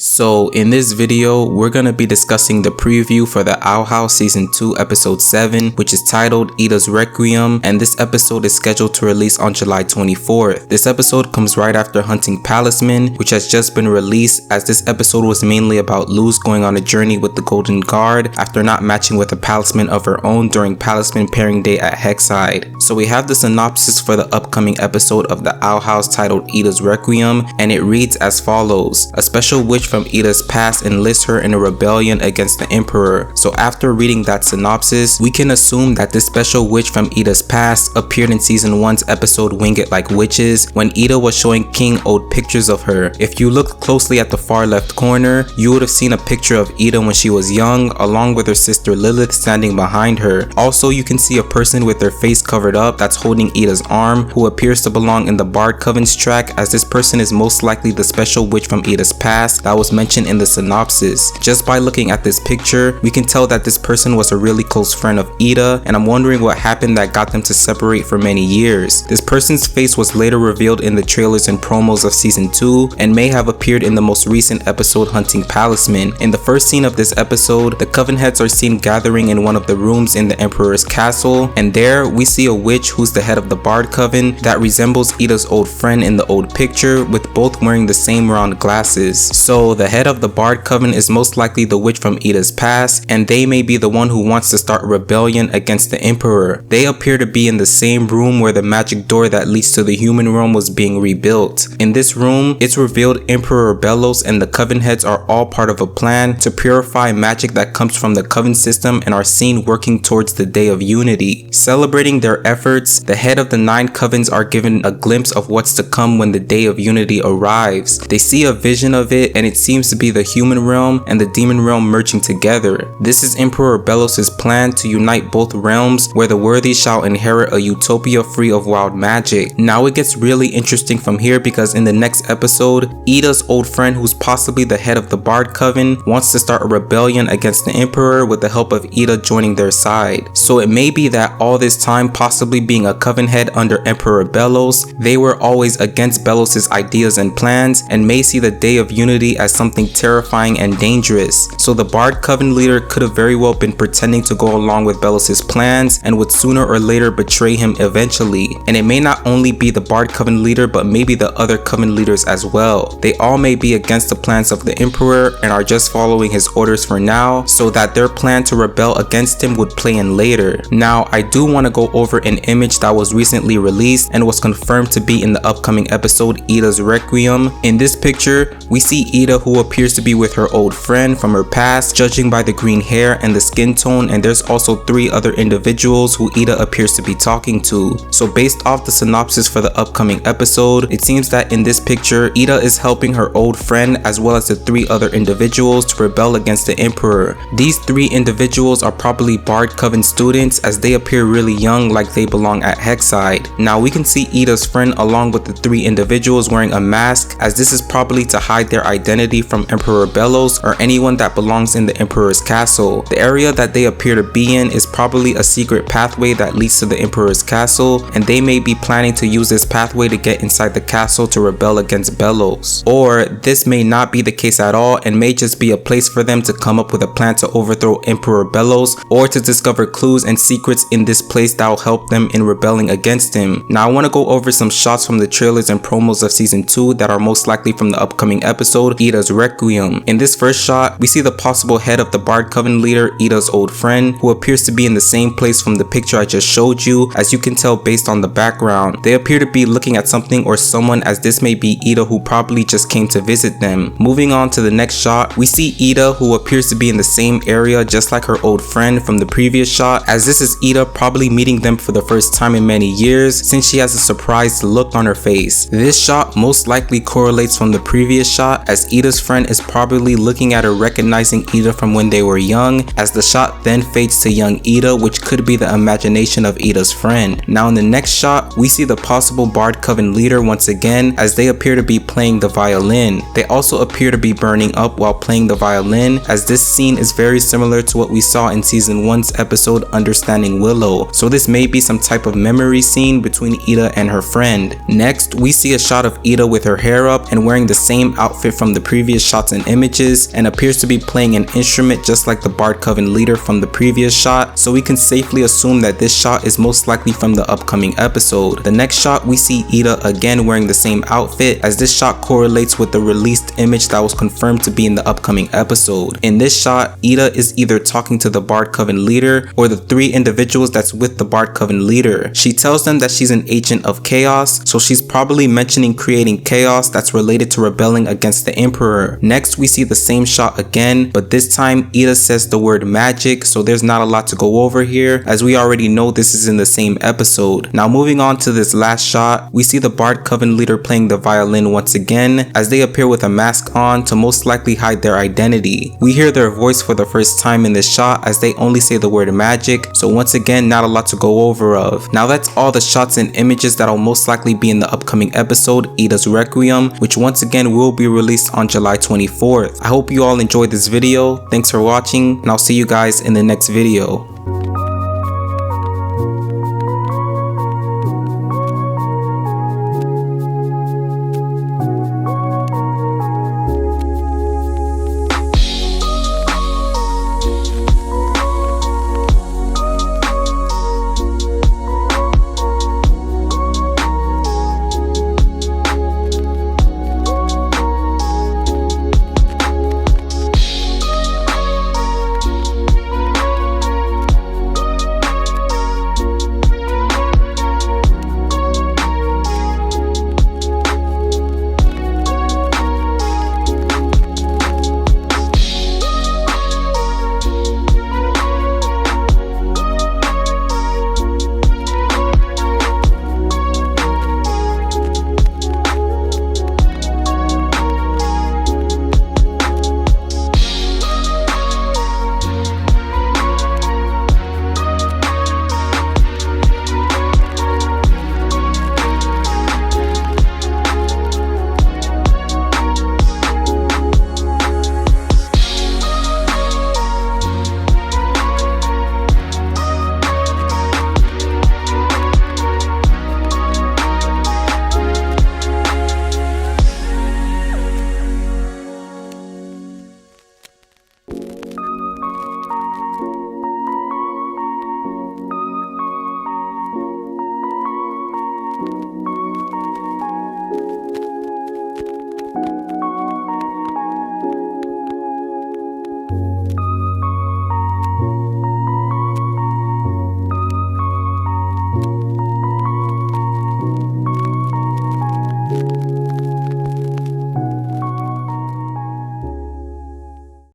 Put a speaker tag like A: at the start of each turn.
A: So in this video, we're gonna be discussing the preview for the Owl House Season 2 Episode 7, which is titled Ida's Requiem, and this episode is scheduled to release on July 24th. This episode comes right after Hunting Palisman, which has just been released, as this episode was mainly about Luz going on a journey with the Golden Guard after not matching with a palisman of her own during Palisman pairing day at Hexside. So we have the synopsis for the upcoming episode of the Owl House titled Ida's Requiem, and it reads as follows. A special witch from Ida's past enlists her in a rebellion against the Emperor. So after reading that synopsis, we can assume that this special witch from Ida's past appeared in Season 1's episode Wing It Like Witches, when Ida was showing King old pictures of her. If you look closely at the far left corner, you would have seen a picture of Ida when she was young, along with her sister Lilith standing behind her. Also, you can see a person with their face covered up that's holding Ida's arm, who appears to belong in the Bard Coven's track, as this person is most likely the special witch from Ida's past that was mentioned in the synopsis. Just by looking at this picture, we can tell that this person was a really close friend of Ida, and I'm wondering what happened that got them to separate for many years. This person's face was later revealed in the trailers and promos of Season 2 and may have appeared in the most recent episode Hunting Palisman. In the first scene of this episode, the Coven heads are seen gathering in one of the rooms in the Emperor's castle, and there we see a witch who's the head of the Bard Coven that resembles Ida's old friend in the old picture, with both wearing the same round glasses. So the head of the Bard Coven is most likely the witch from Ida's past, and they may be the one who wants to start a rebellion against the Emperor. They appear to be in the same room where the magic door that leads to the human realm was being rebuilt. In this room, it's revealed Emperor Belos and the Coven heads are all part of a plan to purify magic that comes from the Coven system and are seen working towards the Day of Unity. Celebrating their efforts, the head of the 9 Covens are given a glimpse of what's to come when the Day of Unity arrives. They see a vision of it, and it seems to be the human realm and the demon realm merging together. This is Emperor Belos' plan to unite both realms, where the worthy shall inherit a utopia free of wild magic. Now it gets really interesting from here, because in the next episode, Ida's old friend, who's possibly the head of the Bard Coven, wants to start a rebellion against the Emperor with the help of Ida joining their side. So it may be that all this time, possibly being a Coven head under Emperor Belos, they were always against Belos' ideas and plans and may see the Day of Unity as something terrifying and dangerous. So the Bard Coven leader could have very well been pretending to go along with Belos' plans and would sooner or later betray him eventually. And it may not only be the Bard Coven leader, but maybe the other Coven leaders as well. They all may be against the plans of the Emperor and are just following his orders for now, so that their plan to rebel against him would play in later. Now, I do want to go over an image that was recently released and was confirmed to be in the upcoming episode Ida's Requiem. In this picture, we see Ida, who appears to be with her old friend from her past, judging by the green hair and the skin tone, and there's also 3 other individuals who Ida appears to be talking to. So based off the synopsis for the upcoming episode, it seems that in this picture, Ida is helping her old friend as well as the 3 other individuals to rebel against the Emperor. These 3 individuals are probably Bard Coven students, as they appear really young, like they belong at Hexside. Now we can see Ida's friend along with the 3 individuals wearing a mask, as this is probably to hide their identity from Emperor Belos or anyone that belongs in the Emperor's castle. The area that they appear to be in is probably a secret pathway that leads to the Emperor's castle, and they may be planning to use this pathway to get inside the castle to rebel against Belos. Or this may not be the case at all and may just be a place for them to come up with a plan to overthrow Emperor Belos, or to discover clues and secrets in this place that will help them in rebelling against him. Now I want to go over some shots from the trailers and promos of Season 2 that are most likely from the upcoming episode Ida's Requiem. In this first shot, we see the possible head of the Bard Coven leader, Ida's old friend, who appears to be in the same place from the picture I just showed you, as you can tell based on the background. They appear to be looking at something or someone, as this may be Ida, who probably just came to visit them. Moving on to the next shot, we see Ida, who appears to be in the same area just like her old friend from the previous shot, as this is Ida probably meeting them for the first time in many years, since she has a surprised look on her face. This shot most likely correlates from the previous shot, as Ida's friend is probably looking at her, recognizing Ida from when they were young, as the shot then fades to young Ida, which could be the imagination of Ida's friend. Now in the next shot, we see the possible Bard Coven leader once again, as they appear to be playing the violin. They also appear to be burning up while playing the violin, as this scene is very similar to what we saw in Season 1's episode Understanding Willow. So this may be some type of memory scene between Ida and her friend. Next, we see a shot of Ida with her hair up and wearing the same outfit from the previous shots and images and appears to be playing an instrument just like the Bard Coven leader from the previous shot, so we can safely assume that this shot is most likely from the upcoming episode. The next shot, we see Ida again wearing the same outfit, as this shot correlates with the released image that was confirmed to be in the upcoming episode. In this shot, Ida is either talking to the Bard Coven leader or the 3 individuals that's with the Bard Coven leader. She tells them that she's an agent of chaos, so she's probably mentioning creating chaos that's related to rebelling against the Emperor. Next, we see the same shot again, but this time Ida says the word magic, so there's not a lot to go over here, as we already know this is in the same episode. Now moving on to this last shot, we see the Bard Coven leader playing the violin once again, as they appear with a mask on to most likely hide their identity. We hear their voice for the first time in this shot, as they only say the word magic, so once again not a lot to go over of. Now that's all the shots and images that'll most likely be in the upcoming episode, Ida's Requiem, which once again will be released on July 24th. I hope you all enjoyed this video. Thanks for watching, and I'll see you guys in the next video.